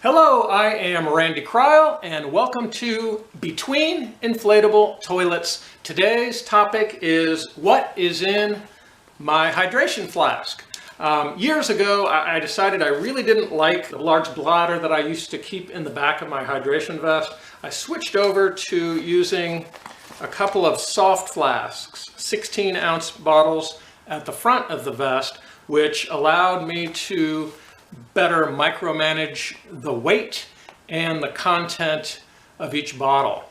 Hello, I am Randy Cryle and welcome to Between Inflatable Toilets. Today's topic is what is in my hydration flask. Years ago, I decided I really didn't like the large bladder that I used to keep in the back of my hydration vest. I switched over to using a couple of soft flasks, 16-ounce bottles at the front of the vest, which allowed me to better micromanage the weight and the content of each bottle.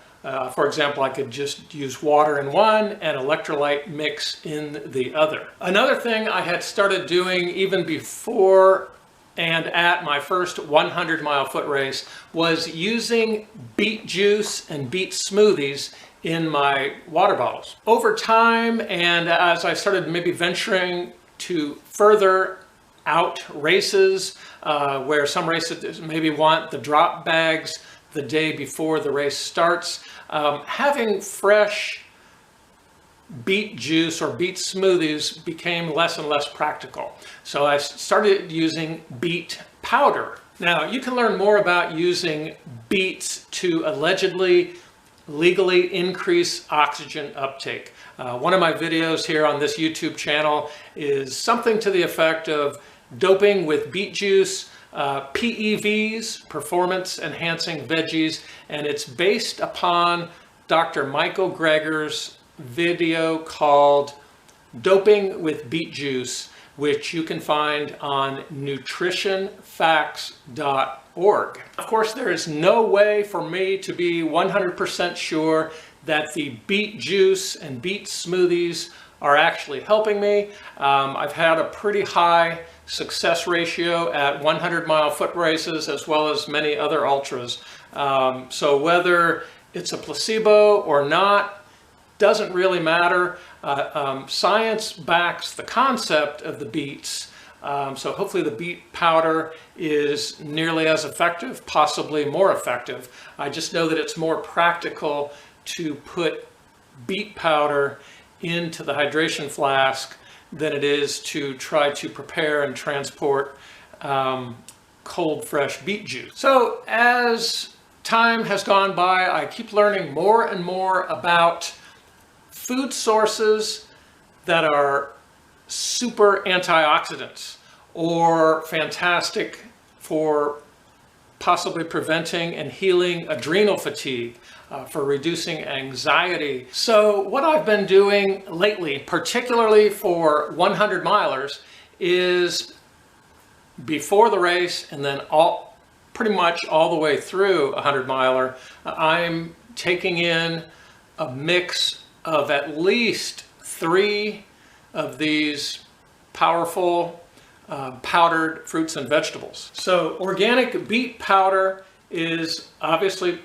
For example, I could just use water in one and electrolyte mix in the other. Another thing I had started doing even before and at my first 100-mile foot race was using beet juice and beet smoothies in my water bottles. Over time, and as I started maybe venturing to further out races, where some races maybe want the drop bags the day before the race starts, having fresh beet juice or beet smoothies became less and less practical. So I started using beet powder. Now, you can learn more about using beets to allegedly legally increase oxygen uptake. One of my videos here on this YouTube channel is something to the effect of doping with beet juice, PEVs, performance enhancing veggies, and it's based upon Dr. Michael Greger's video called Doping with Beet Juice, which you can find on nutritionfacts.org. Of course, there is no way for me to be 100% sure that the beet juice and beet smoothies are actually helping me. I've had a pretty high success ratio at 100-mile foot races as well as many other ultras. So whether it's a placebo or not doesn't really matter. Science backs the concept of the beets. So hopefully the beet powder is nearly as effective, possibly more effective. I just know that it's more practical to put beet powder into the hydration flask than it is to try to prepare and transport cold, fresh beet juice. So as time has gone by, I keep learning more and more about food sources that are super antioxidants or fantastic for possibly preventing and healing adrenal fatigue, for reducing anxiety. So what I've been doing lately, particularly for 100 milers, is before the race and then pretty much all the way through a 100 miler, I'm taking in a mix of at least 3 of these powerful powdered fruits and vegetables. So organic beet powder is obviously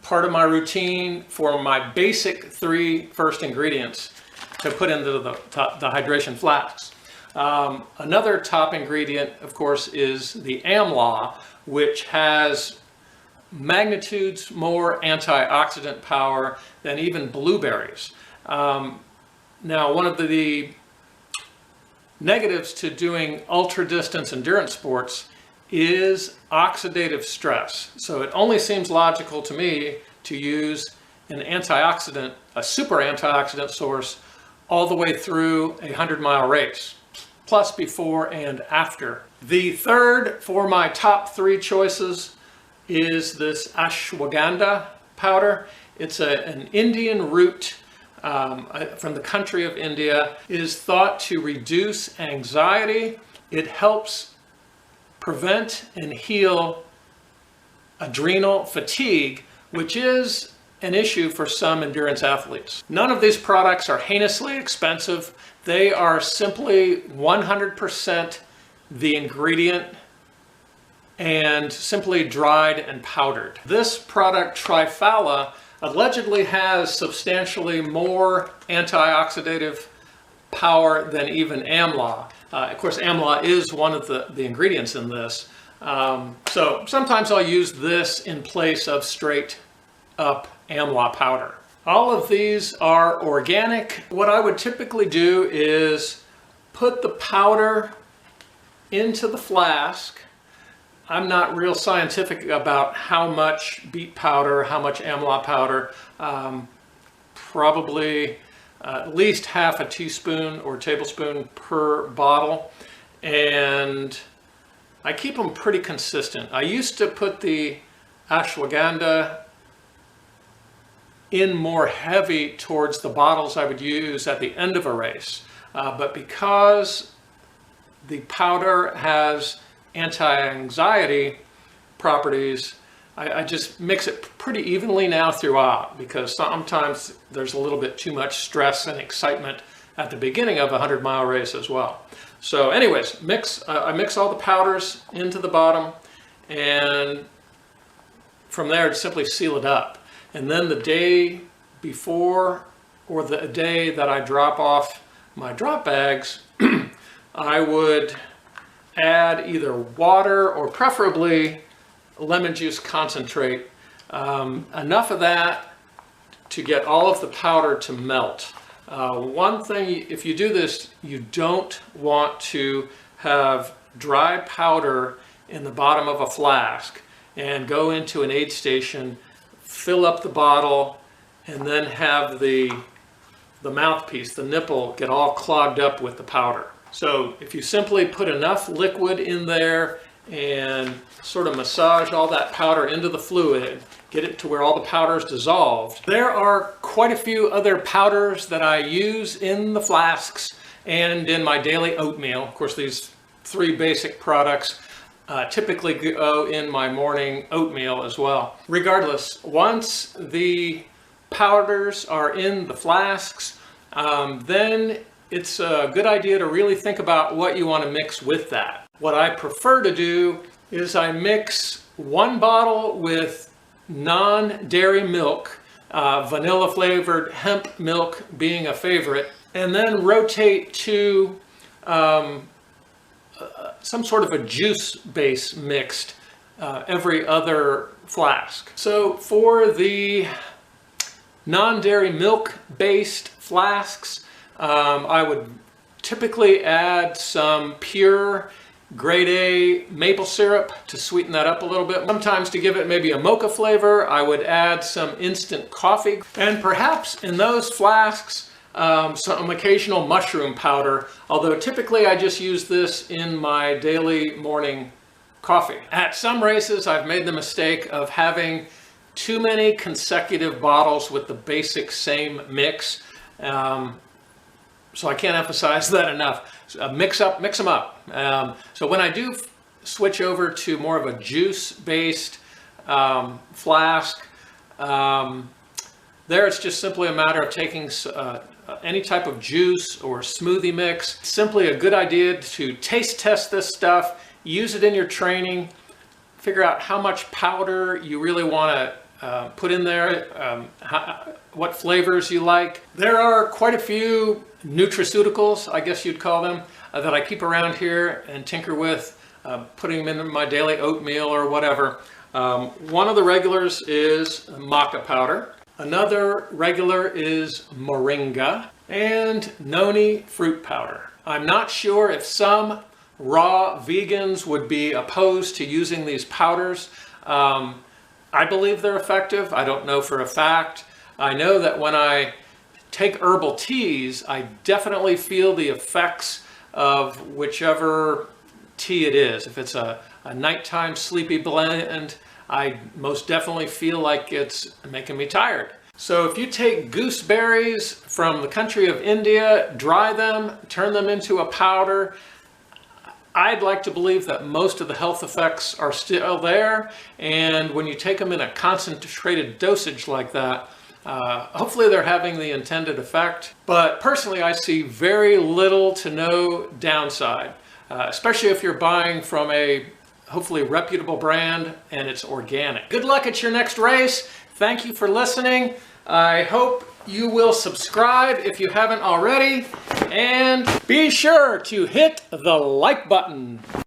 part of my routine for my basic 3 first ingredients to put into the hydration flasks. Another top ingredient, of course, is the amla, which has magnitudes more antioxidant power than even blueberries. Now, one of the negatives to doing ultra distance endurance sports is oxidative stress. So it only seems logical to me to use an antioxidant, a super antioxidant source, all the way through a 100-mile race, plus before and after. The third for my top 3 choices is this ashwagandha powder. It's an Indian root from the country of India. It is thought to reduce anxiety. It helps prevent and heal adrenal fatigue, which is an issue for some endurance athletes. None of these products are heinously expensive. They are simply 100% the ingredient and simply dried and powdered. This product, Triphala, allegedly has substantially more antioxidative power than even amla. Of course, amla is one of the ingredients in this. So sometimes I'll use this in place of straight up amla powder. All of these are organic. What I would typically do is put the powder into the flask, I'm not real scientific about how much beet powder, how much amla powder. Probably at least half a teaspoon or tablespoon per bottle. And I keep them pretty consistent. I used to put the ashwagandha in more heavy towards the bottles I would use at the end of a race. But because the powder has anti-anxiety properties, I just mix it pretty evenly now throughout, because sometimes there's a little bit too much stress and excitement at the beginning of a 100-mile race as well. So anyways, I mix all the powders into the bottom, and from there simply seal it up. And then the day before, or the day that I drop off my drop bags, I would add either water or preferably lemon juice concentrate, enough of that to get all of the powder to melt. One thing, if you do this, you don't want to have dry powder in the bottom of a flask and go into an aid station, fill up the bottle, and then have the mouthpiece, the nipple, get all clogged up with the powder. So if you simply put enough liquid in there and sort of massage all that powder into the fluid, get it to where all the powder is dissolved. There are quite a few other powders that I use in the flasks and in my daily oatmeal. Of course, these three basic products typically go in my morning oatmeal as well. Regardless, once the powders are in the flasks, then it's a good idea to really think about what you want to mix with that. What I prefer to do is I mix one bottle with non-dairy milk, vanilla flavored hemp milk being a favorite, and then rotate to some sort of a juice base mixed every other flask. So for the non-dairy milk based flasks, I would typically add some pure grade A maple syrup to sweeten that up a little bit. Sometimes to give it maybe a mocha flavor, I would add some instant coffee, and perhaps in those flasks some occasional mushroom powder, although typically I just use this in my daily morning coffee. At some races I've made the mistake of having too many consecutive bottles with the basic same mix. So I can't emphasize that enough. Mix them up. So when I do switch over to more of a juice-based flask, there it's just simply a matter of taking any type of juice or smoothie mix. Simply a good idea to taste test this stuff, use it in your training, figure out how much powder you really want to put in there, what flavors you like. There are quite a few nutraceuticals, I guess you'd call them, that I keep around here and tinker with, putting them in my daily oatmeal or whatever. One of the regulars is maca powder. Another regular is moringa and noni fruit powder. I'm not sure if some raw vegans would be opposed to using these powders. I believe they're effective. I don't know for a fact. I know that when I take herbal teas, I definitely feel the effects of whichever tea it is. If it's a nighttime sleepy blend, I most definitely feel like it's making me tired. So if you take gooseberries from the country of India, dry them, turn them into a powder, I'd like to believe that most of the health effects are still there, and when you take them in a concentrated dosage like that, hopefully they're having the intended effect. But personally, I see very little to no downside, especially if you're buying from a hopefully reputable brand and it's organic. Good luck at your next race. Thank you for listening. I hope you will subscribe if you haven't already, and be sure to hit the like button.